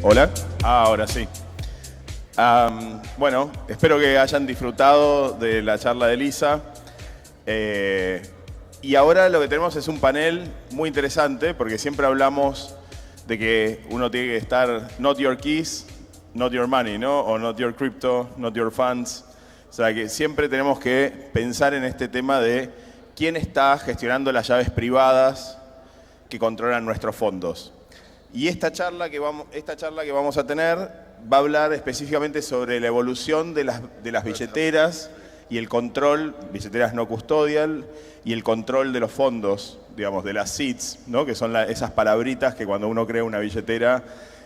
Hola. Ahora sí. Bueno, espero que hayan disfrutado de la charla de Lisa. Y ahora lo que tenemos es un panel muy interesante porque siempre hablamos de que uno tiene que estar not your keys, not your money, ¿no? O not your crypto, not your funds. O sea que siempre tenemos que pensar en este tema de quién está gestionando las llaves privadas que controlan nuestros fondos. Y esta charla que vamos a tener va a hablar específicamente sobre la evolución de las billeteras y el control, billeteras no custodial, y el control de los fondos, digamos, de las seeds, ¿no? Que son esas palabritas que cuando uno crea una billetera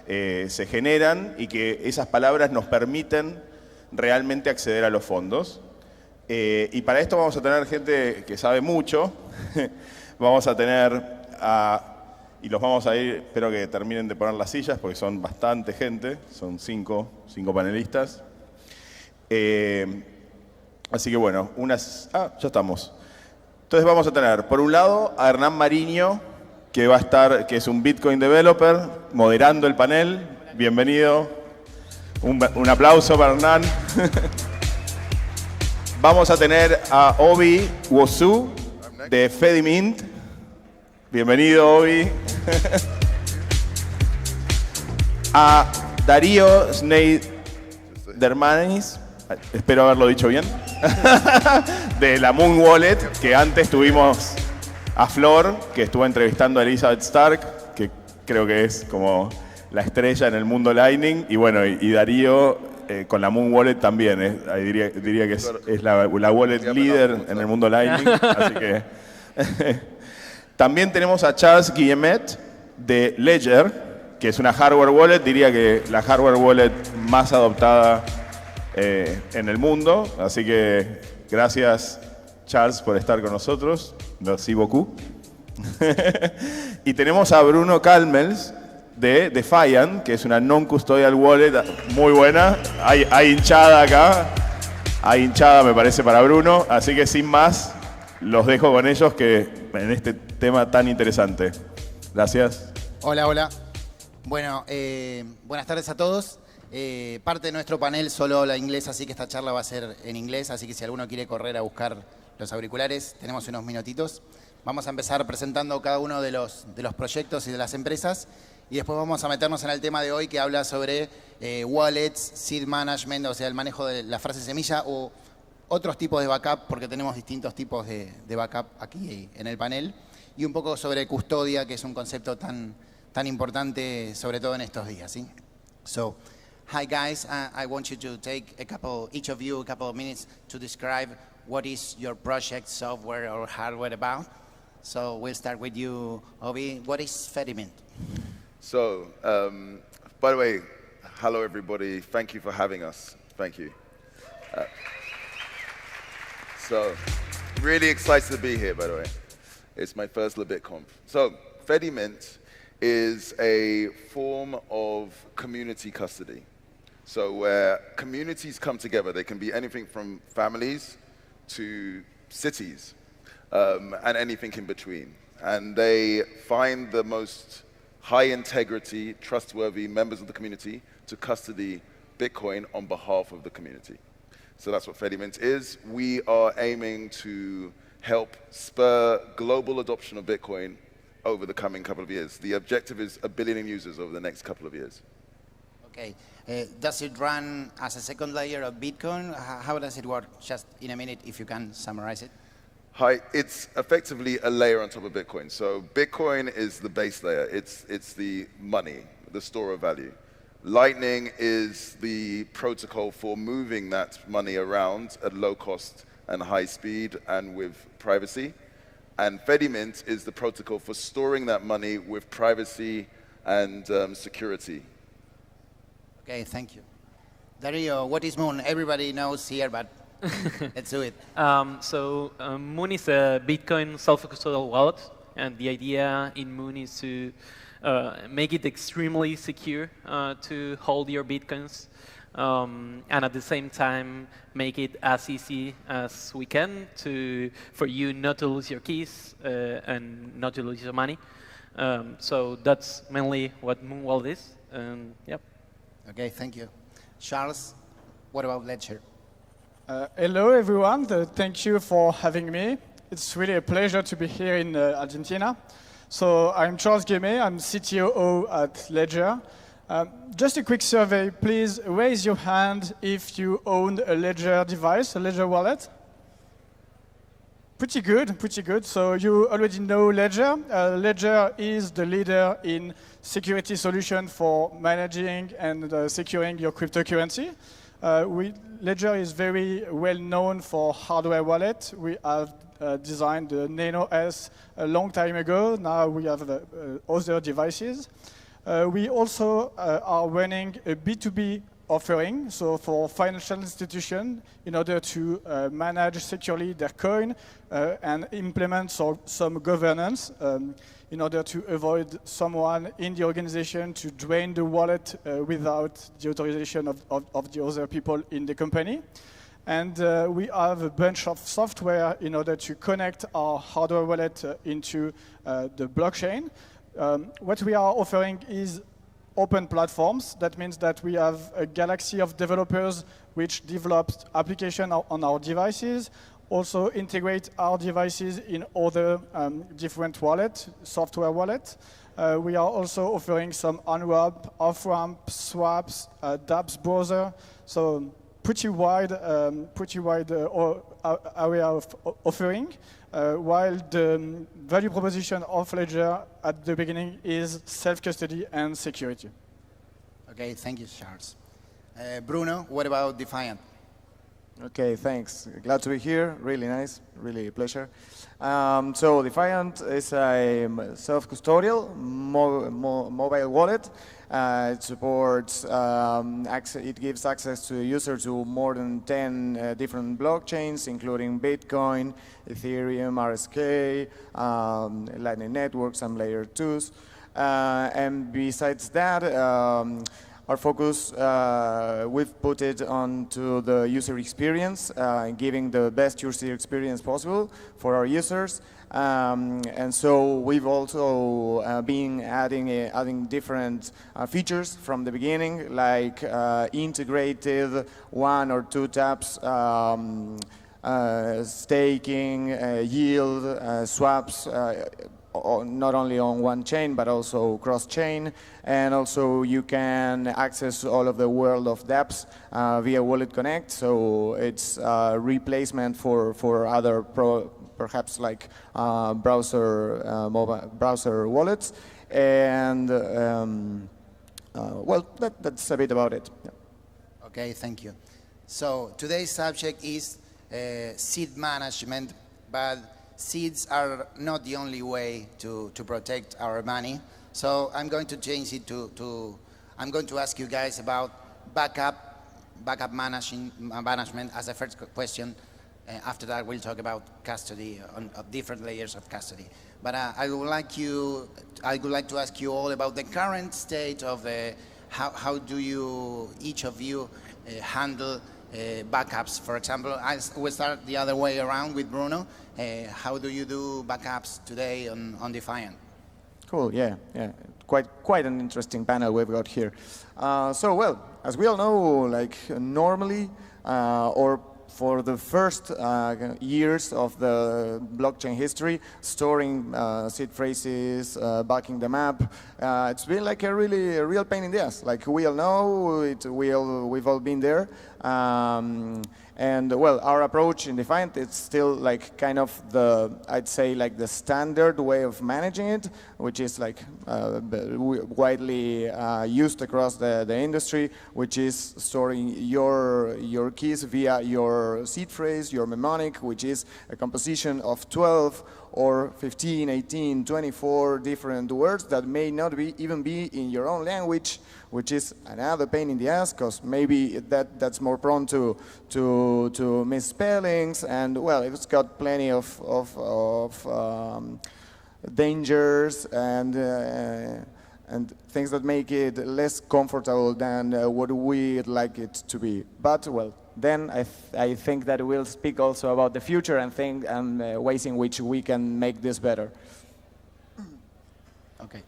se generan y que esas palabras nos permiten realmente acceder a los fondos. Y para esto vamos a tener gente que sabe mucho. Vamos a tener y los vamos a ir, espero que terminen de poner las sillas porque son bastante gente, son cinco panelistas. Así que bueno, ya estamos. Entonces vamos a tener, por un lado, a Hernan Mariño, que es un Bitcoin developer, moderando el panel. Bienvenido. Un aplauso para Hernan. Vamos a tener a Nwosu de Fedimint. Bienvenido, Obi. A Dario Sneidermanis, espero haberlo dicho bien, de la Muun Wallet, que antes tuvimos a Flor, que estuvo entrevistando a Elizabeth Stark, que creo que es como la estrella en el mundo Lightning, y bueno, y Darío con la Muun Wallet también, diría que es la wallet líder en el mundo Lightning, así que... También tenemos a Charles Guillemet de Ledger, que es una hardware wallet, diría que la hardware wallet más adoptada en el mundo. Así que gracias, Charles, por estar con nosotros. Merci beaucoup. Y tenemos a Bruno Calmels de Defi, que es una non-custodial wallet muy buena. Hay hinchada acá. Hay hinchada, me parece, para Bruno. Así que sin más, los dejo con ellos en este tema tan interesante. Gracias. Hola. Bueno, buenas tardes a todos. Parte de nuestro panel solo habla inglés, así que esta charla va a ser en inglés, así que si alguno quiere correr a buscar los auriculares, tenemos unos minutitos. Vamos a empezar presentando cada uno de los proyectos y de las empresas y después vamos a meternos en el tema de hoy que habla sobre wallets, seed management, o sea, el manejo de la frase semilla o otros tipos de backup, porque tenemos distintos tipos de backup aquí en el panel, y un poco sobre custodia, que es un concepto tan importante, sobre todo en estos días, ¿sí? So, hi guys, I want you to take each of you a couple of minutes to describe what is your project, software or hardware about. So we'll start with you, Obi. What is Fedimint? So, by the way, hello everybody. Thank you for having us. Thank you. So, really excited to be here, by the way. It's my first LibitConf. So, Fedimint is a form of community custody. So, where communities come together, they can be anything from families to cities, and anything in between. And they find the most high integrity, trustworthy members of the community to custody Bitcoin on behalf of the community. So that's what Fedimint is. We are aiming to help spur global adoption of Bitcoin over the coming couple of years. The objective is 1 billion users over the next couple of years. Okay. Does it run as a second layer of Bitcoin? How does it work? Just in a minute, if you can summarize it. Hi, it's effectively a layer on top of Bitcoin. So Bitcoin is the base layer. It's the money, the store of value. Lightning is the protocol for moving that money around at low cost and high speed and with privacy. And Fedimint is the protocol for storing that money with privacy and security. Okay, thank you. Dario, what is Muun? Everybody knows here, but let's do it. Muun is a Bitcoin self-custodial wallet, and the idea in Muun is to make it extremely secure to hold your Bitcoins, and at the same time make it as easy as we can for you not to lose your keys and not to lose your money. So that's mainly what Muun Wallet is. Yep. Okay, thank you. Charles, what about Ledger? Hello, everyone. Thank you for having me. It's really a pleasure to be here in Argentina. So I'm Charles Guillemet. I'm CTO at Ledger. Just a quick survey. Please raise your hand if you own a Ledger device, a Ledger wallet. Pretty good, pretty good. So you already know Ledger. Ledger is the leader in security solution for managing and securing your cryptocurrency. Ledger is very well known for hardware wallet. We have designed the Nano S a long time ago. Now we have other devices. We also are running a B2B offering, so for financial institutions, in order to manage securely their coin and implement some governance in order to avoid someone in the organization to drain the wallet without the authorization of the other people in the company. And we have a bunch of software in order to connect our hardware wallet into the blockchain. What we are offering is open platforms. That means that we have a galaxy of developers which develop applications on our devices, also integrate our devices in other different wallets, software wallets. We are also offering some on-ramp, off-ramp, swaps, dApps browser. So pretty wide area of offering. While the value proposition of Ledger at the beginning is self-custody and security. Okay, thank you, Charles. Bruno, what about Defiant? Okay, thanks. Glad to be here. Really nice. Really a pleasure. So Defiant is a self-custodial mobile wallet. It supports, it gives access to a user to more than 10 different blockchains, including Bitcoin, Ethereum, RSK, Lightning Network, some layer 2s. And besides that, our focus, we've put it onto the user experience, giving the best user experience possible for our users. And so we've also been adding different features from the beginning, like integrated 1 or 2 taps, staking, yield, swaps, not only on one chain, but also cross-chain. And also you can access all of the world of dApps via Wallet Connect. So it's a replacement for other perhaps like mobile browser wallets. And well, that's a bit about it. Yeah. Okay, thank you. So today's subject is seed management, but seeds are not the only way to protect our money. So I'm going to change it I'm going to ask you guys about backup management as a first question. After that, we'll talk about custody, of different layers of custody. But I would like to ask you all about the current state of how do you, each of you, handle backups. For example, we'll start the other way around with Bruno. How do you do backups today on Defiant? Cool, yeah. Quite an interesting panel we've got here. So, well, as we all know, like normally, or for the first years of the blockchain history, storing seed phrases, backing them up, it's been like a real pain in the ass. Like we all know, we've all been there. And well, our approach in Defiant, it's still like kind of I'd say like the standard way of managing it, which is like widely used across the industry, which is storing your keys via your seed phrase, your mnemonic, which is a composition of 12 or 15, 18, 24 different words that may not even be in your own language, which is another pain in the ass, because maybe that's more prone to misspellings, and well, it's got plenty of dangers and things that make it less comfortable than what we'd like it to be. But well, then I think that we'll speak also about the future and ways in which we can make this better. Okay.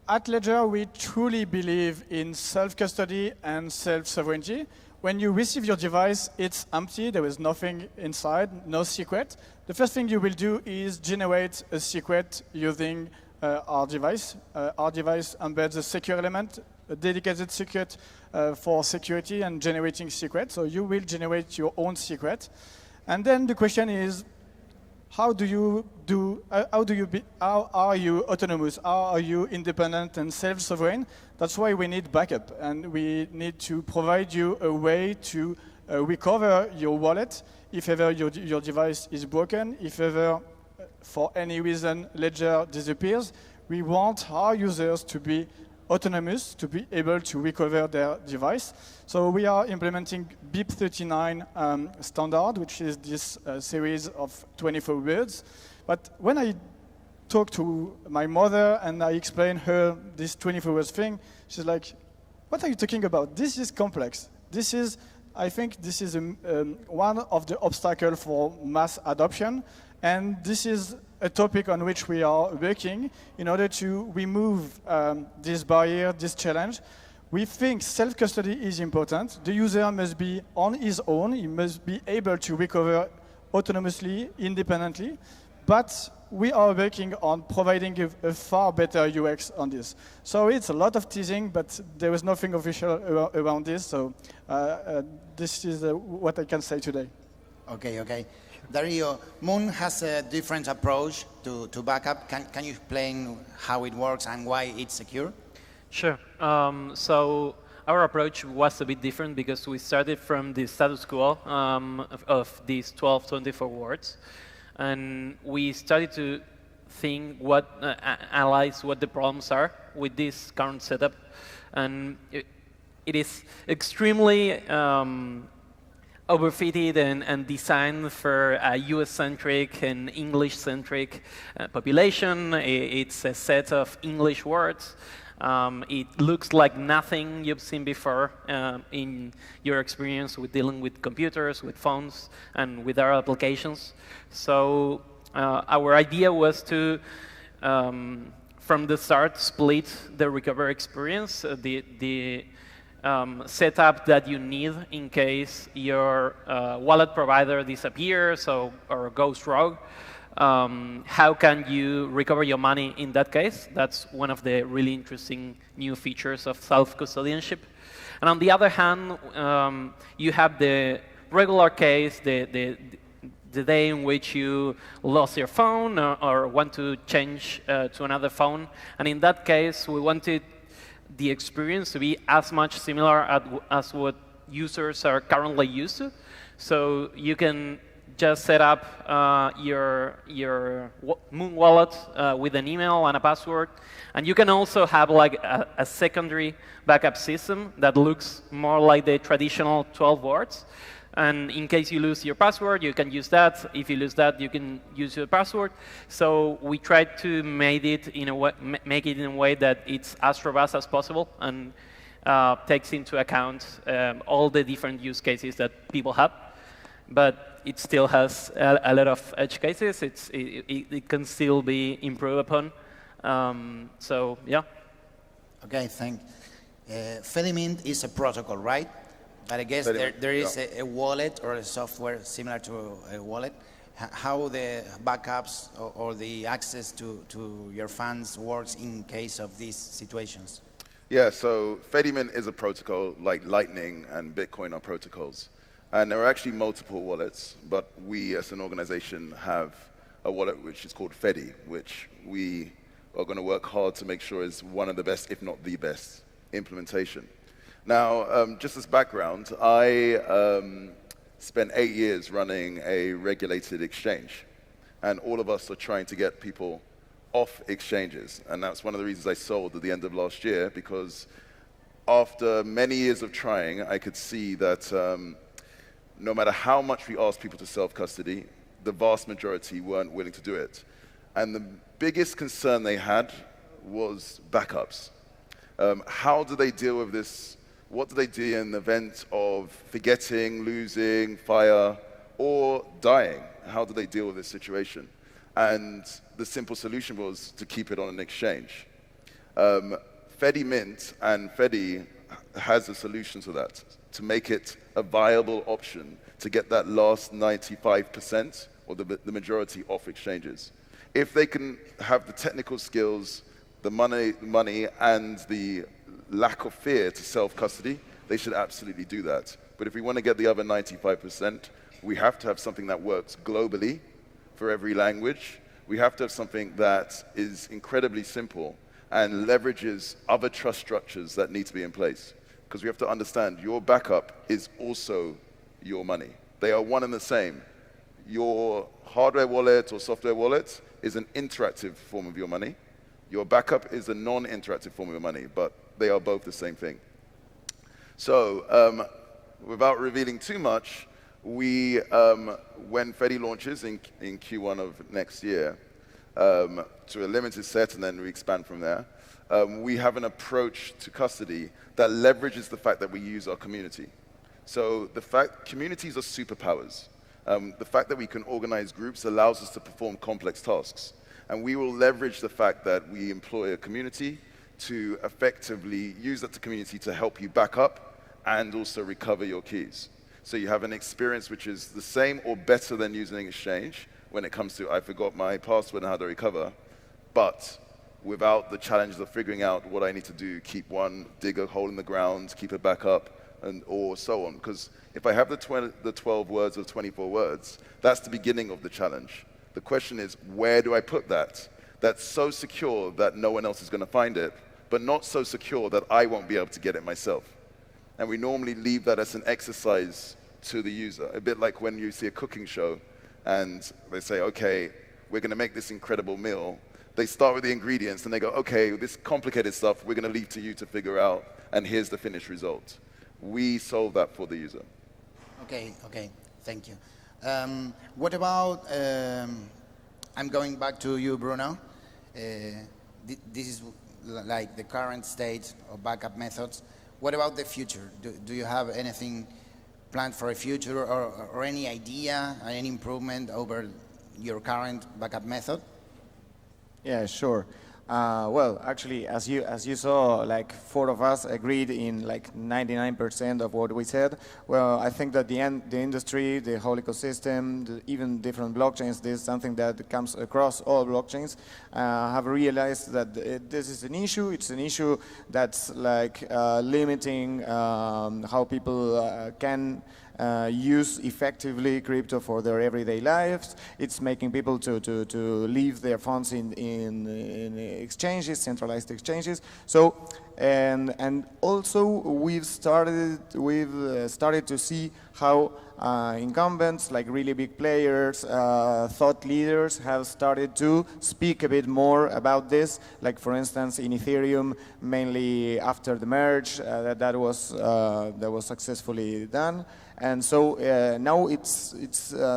At Ledger, we truly believe in self-custody and self-sovereignty. When you receive your device, it's empty. There is nothing inside, no secret. The first thing you will do is generate a secret using our device. Our device embeds a secure element, a dedicated secret for security and generating secrets. So you will generate your own secret. And then the question is, how are you autonomous? How are you independent and self-sovereign? That's why we need backup, and we need to provide you a way to recover your wallet if ever your device is broken, if ever, for any reason, Ledger disappears. We want our users to be autonomous, to be able to recover their device. So we are implementing BIP39 standard, which is this series of 24 words. But when I talk to my mother and I explain her this 24 words thing, she's like, what are you talking about? This is complex. I think this is one of the obstacles for mass adoption. And this is a topic on which we are working in order to remove this barrier, this challenge. We think self-custody is important. The user must be on his own. He must be able to recover autonomously, independently. But we are working on providing a far better UX on this. So it's a lot of teasing, but there is nothing official around this. So this is what I can say today. Okay. Dario, Muun has a different approach to backup. Can you explain how it works and why it's secure? Sure. So our approach was a bit different because we started from the status quo of these 24 words. And we started to think analyze what the problems are with this current setup. And it is extremely overfitted and designed for a US-centric and English-centric population. It's a set of English words. It looks like nothing you've seen before in your experience with dealing with computers, with phones, and with our applications. So our idea was to, from the start, split the recovery experience, the setup that you need in case your wallet provider disappears or goes rogue. How can you recover your money in that case? That's one of the really interesting new features of self-custodianship. And on the other hand, you have the regular case, the day in which you lost your phone or want to change to another phone. And in that case, we wanted the experience to be as much similar as what users are currently used to. So you can just set up your Muun wallet with an email and a password. And you can also have like a secondary backup system that looks more like the traditional 12 words. And in case you lose your password, you can use that. If you lose that, you can use your password. So we tried to make it in a way that it's as robust as possible and takes into account all the different use cases that people have. But it still has a lot of edge cases. It can still be improved upon. So yeah. Okay, thanks. Fedimint is a protocol, right? But I guess there is a wallet or a software similar to a wallet. How the backups or the access to your funds works in case of these situations? Yeah, so Fedimint is a protocol like Lightning and Bitcoin are protocols. And there are actually multiple wallets, but we as an organization have a wallet which is called Fedi, which we are going to work hard to make sure is one of the best, if not the best, implementation. Now, just as background, I spent 8 years running a regulated exchange. And all of us are trying to get people off exchanges. And that's one of the reasons I sold at the end of last year, because after many years of trying, I could see that no matter how much we asked people to self-custody, the vast majority weren't willing to do it. And the biggest concern they had was backups. How do they deal with this? What do they do in the event of forgetting, losing, fire, or dying? How do they deal with this situation? And the simple solution was to keep it on an exchange. Fedimint and Fedi has a solution to that, to make it a viable option to get that last 95% or the majority off exchanges. If they can have the technical skills, the money and the lack of fear to self-custody, they should absolutely do that. But if we want to get the other 95%, we have to have something that works globally for every language. We have to have something that is incredibly simple and leverages other trust structures that need to be in place. Because we have to understand your backup is also your money. They are one and the same. Your hardware wallet or software wallet is an interactive form of your money. Your backup is a non-interactive form of your money, but they are both the same thing. So without revealing too much, we, when Fedi launches in Q1 of next year, to a limited set and then we expand from there, we have an approach to custody that leverages the fact that we use our community. So the fact communities are superpowers. The fact that we can organize groups allows us to perform complex tasks. And we will leverage the fact that we employ a community to effectively use that community to help you back up and also recover your keys. So you have an experience which is the same or better than using an exchange when it comes to I forgot my password and how to recover, but without the challenges of figuring out what I need to do, keep one, dig a hole in the ground, keep it back up, and or so on. Because if I have the 12 words or 24 words, that's the beginning of the challenge. The question is, where do I put that? That's so secure that no one else is going to find it, but not so secure that I won't be able to get it myself. And we normally leave that as an exercise to the user, a bit like when you see a cooking show and they say, okay, we're going to make this incredible meal. They start with the ingredients and they go, okay, this complicated stuff, we're going to leave to you to figure out, and here's the finished result. We solve that for the user. Okay, thank you. What about, I'm going back to you, Bruno. This is like the current state of backup methods. What about the future? Do you have anything planned for a future or any idea, any improvement over your current backup method? Yeah, sure. Well, actually, as you saw, like 4 of us agreed in like 99% of what we said. Well, I think that the industry, the whole ecosystem, even different blockchains, this is something that comes across all blockchains, have realized that this is an issue. It's an issue that's like limiting how people can use effectively crypto for their everyday lives. It's making people to leave their funds in exchanges, centralized exchanges. So and also we've started to see how incumbents, like really big players, thought leaders, have started to speak a bit more about this. Like for instance, in Ethereum, mainly after the merge, that was successfully done. And so now it's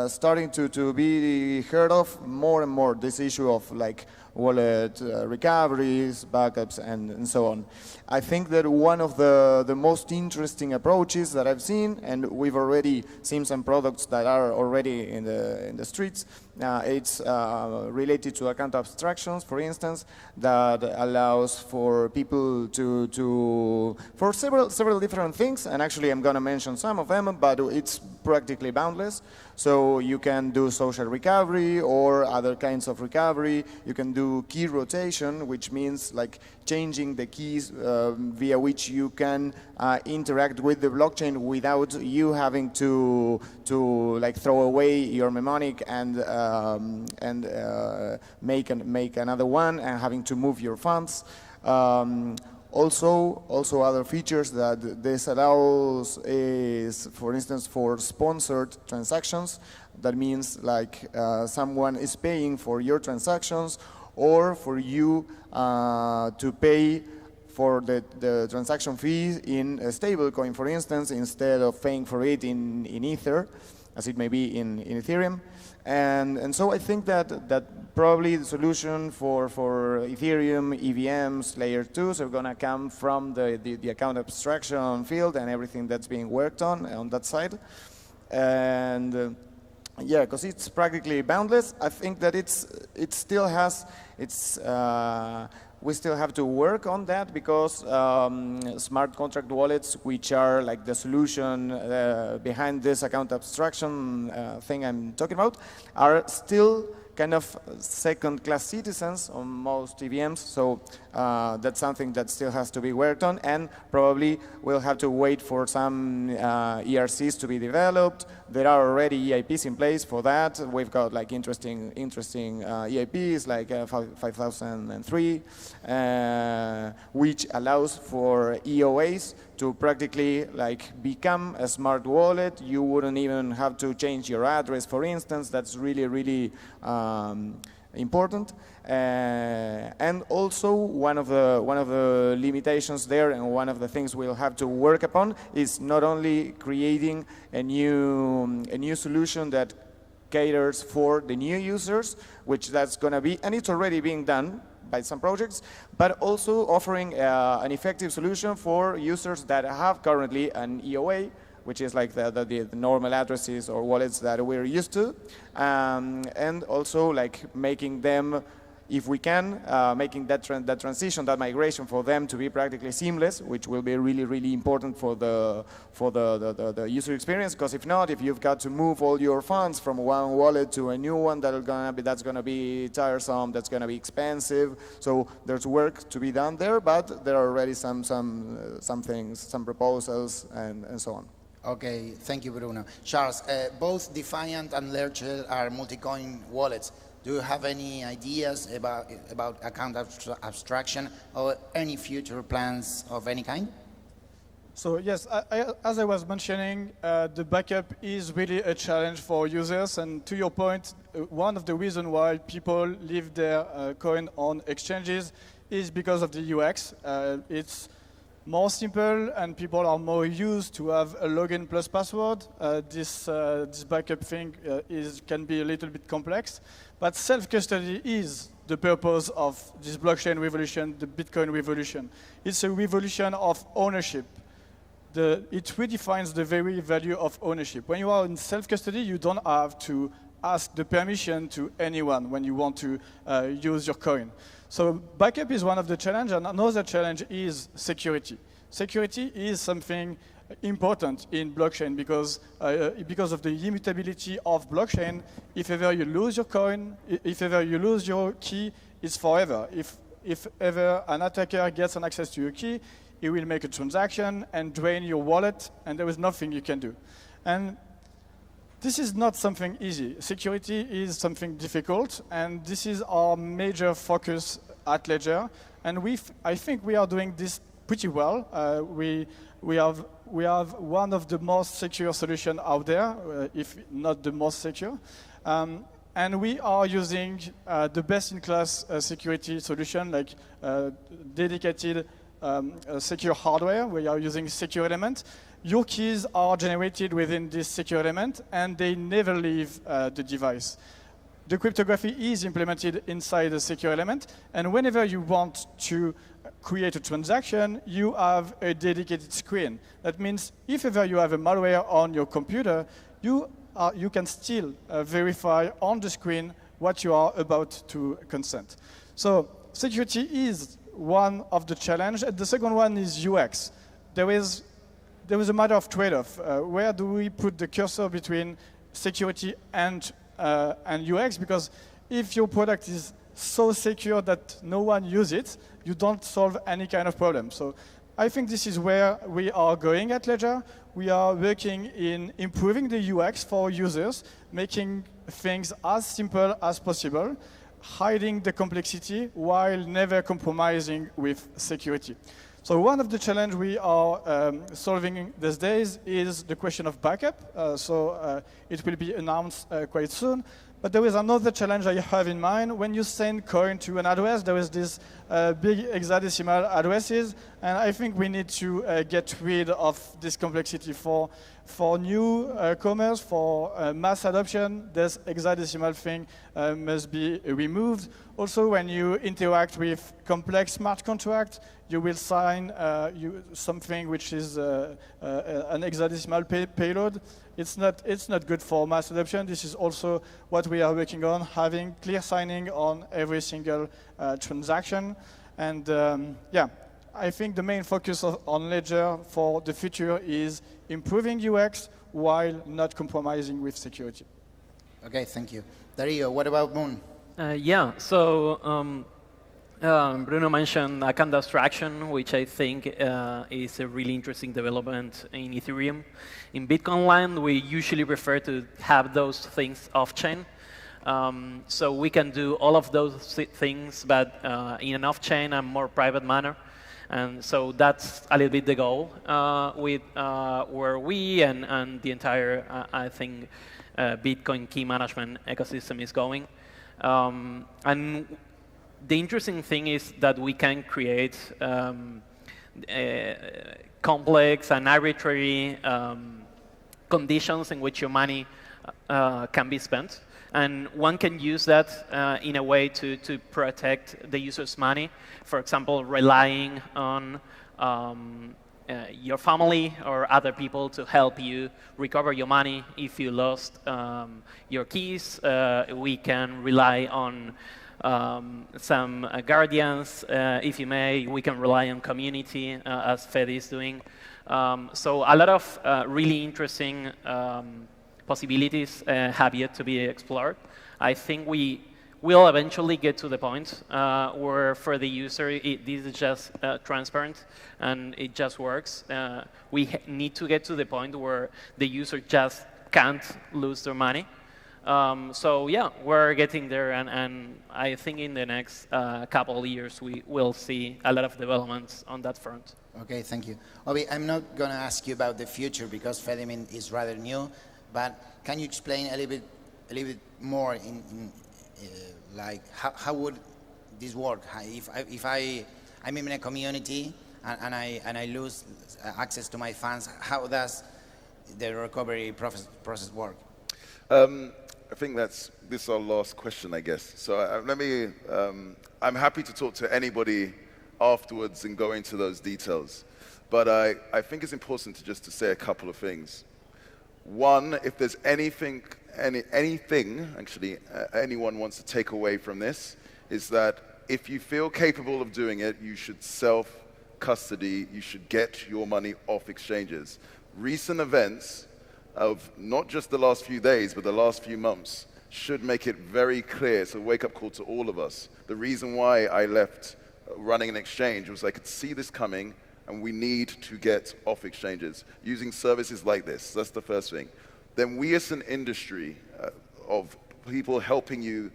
starting to be heard of more and more, this issue of like wallet recoveries, backups, and so on. I think that one of the most interesting approaches that I've seen, and we've already seen some products that are already in the streets, it's related to account abstractions, for instance, that allows for people for several different things, and actually I'm going to mention some of them, but it's practically boundless. So you can do social recovery or other kinds of recovery. You can do key rotation, which means like changing the keys via which you can interact with the blockchain without you having to like throw away your mnemonic and make another one and having to move your funds. Also other features that this allows is, for instance, for sponsored transactions. That means like someone is paying for your transactions, or for you to pay for the transaction fee in a stablecoin, for instance, instead of paying for it in Ether, as it may be in Ethereum. And so I think that probably the solution for Ethereum, EVMs, layer 2s are going to come from the account abstraction field and everything that's being worked on that side. And Yeah, because it's practically boundless. I think that it still has we still have to work on that because smart contract wallets, which are like the solution behind this account abstraction thing I'm talking about, are still kind of second-class citizens on most EVMs, so that's something that still has to be worked on, and probably we'll have to wait for some ERCs to be developed. There are already EIPs in place for that. We've got like interesting EIPs like 5003, which allows for EOAs to practically like become a smart wallet. You wouldn't even have to change your address, for instance. That's really, really important. And also one of the limitations there, and one of the things we'll have to work upon, is not only creating a new solution that caters for the new users, which that's going to be, and it's already being done by some projects, but also offering an effective solution for users that have currently an EOA, which is like the normal addresses or wallets that we're used to, and also like making them, if we can, making that transition, that migration for them to be practically seamless, which will be really, really important for the user experience. Because if not, if you've got to move all your funds from one wallet to a new one, that's gonna be tiresome, that's gonna be expensive. So there's work to be done there, but there are already some things, some proposals, and so on. Okay, thank you, Bruno. Charles, both Defiant and Ledger are multi-coin wallets. Do you have any ideas about account abstraction or any future plans of any kind? So yes, as I was mentioning, the backup is really a challenge for users. And to your point, one of the reasons why people leave their coin on exchanges is because of the UX. It's more simple, and people are more used to have a login plus password. This backup thing can be a little bit complex, but self-custody is the purpose of this blockchain revolution, the Bitcoin revolution. It's a revolution of ownership. It redefines the very value of ownership. When you are in self-custody, you don't have to ask the permission to anyone when you want to use your coin. So backup is one of the challenges, and another challenge is security. Security is something important in blockchain because of the immutability of blockchain. If ever you lose your coin, if ever you lose your key, it's forever. If ever an attacker gets an access to your key, he will make a transaction and drain your wallet, and there is nothing you can do. And this is not something easy. Security is something difficult, and this is our major focus at Ledger. And I think we are doing this pretty well. We have one of the most secure solutions out there, if not the most secure. And we are using the best-in-class security solution, like dedicated secure hardware. We are using secure element. Your keys are generated within this secure element, and they never leave the device. The cryptography is implemented inside the secure element, and whenever you want to create a transaction, you have a dedicated screen. That means if ever you have a malware on your computer, you can still verify on the screen what you are about to consent. So security is one of the challenges. The second one is UX. There is a matter of trade-off. Where do we put the cursor between security and UX? Because if your product is so secure that no one uses it, you don't solve any kind of problem. So I think this is where we are going at Ledger. We are working in improving the UX for users, making things as simple as possible, hiding the complexity while never compromising with security. So one of the challenges we are solving these days is the question of backup. It will be announced quite soon. But there is another challenge I have in mind. When you send coin to an address, there is this big hexadecimal addresses, and I think we need to get rid of this complexity for new commerce, for mass adoption. This hexadecimal thing must be removed. Also, when you interact with complex smart contracts, you will sign something which is an hexadecimal payload. It's not good for mass adoption. This is also what we are working on, having clear signing on every single transaction. And I think the main focus on Ledger for the future is improving UX while not compromising with security. Okay, thank you. Dario, what about Muun? Bruno mentioned account abstraction, which I think is a really interesting development in Ethereum. In Bitcoin land, we usually prefer to have those things off-chain. So we can do all of those things, but in an off-chain and more private manner. And so that's a little bit the goal with where we and the entire, I think, Bitcoin key management ecosystem is going. And the interesting thing is that we can create complex and arbitrary conditions in which your money can be spent. And one can use that in a way to protect the user's money. For example, relying on your family or other people to help you recover your money if you lost your keys. We can rely on some guardians, if you may. We can rely on community, as Fed is doing. So a lot of really interesting possibilities have yet to be explored. I think we will eventually get to the point where for the user this is just transparent and it just works. We need to get to the point where the user just can't lose their money. So yeah, we're getting there, and I think in the next couple of years we will see a lot of developments on that front. Okay, thank you. Obi, I'm not going to ask you about the future because Fedimint is rather new, but can you explain a little bit more like how would this work? If I'm in a community and I lose access to my funds, how does the recovery process work? I think this is our last question, I guess. So I'm happy to talk to anybody afterwards and go into those details. But I think it's important to say a couple of things. One, if there's anything actually anyone wants to take away from this, is that if you feel capable of doing it, you should self-custody, you should get your money off exchanges. Recent events of not just the last few days, but the last few months should make it very clear. It's a wake-up call to all of us. The reason why I left running an exchange was I could see this coming, and we need to get off exchanges using services like this. That's the first thing. Then we as an industry of people helping you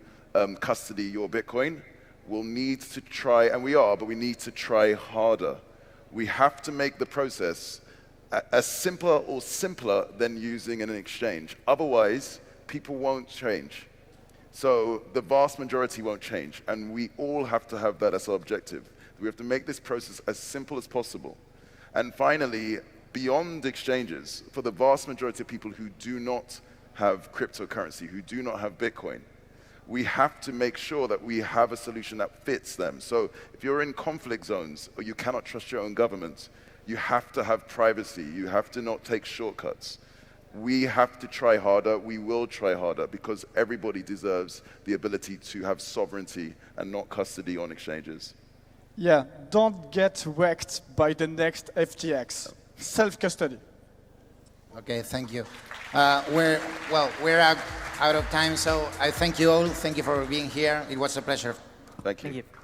custody your Bitcoin will need to try, and but we need to try harder. We have to make the process as simpler or simpler than using an exchange. Otherwise, people won't change. So the vast majority won't change, and we all have to have that as our objective. We have to make this process as simple as possible. And finally, beyond exchanges, for the vast majority of people who do not have cryptocurrency, who do not have Bitcoin, we have to make sure that we have a solution that fits them. So if you're in conflict zones or you cannot trust your own government, you have to have privacy. You have to not take shortcuts. We have to try harder. We will try harder because everybody deserves the ability to have sovereignty and not custody on exchanges. Yeah, don't get wrecked by the next FTX. Self-custody. Okay, thank you. We're out of time, so I thank you all. Thank you for being here. It was a pleasure. Thank you. Thank you.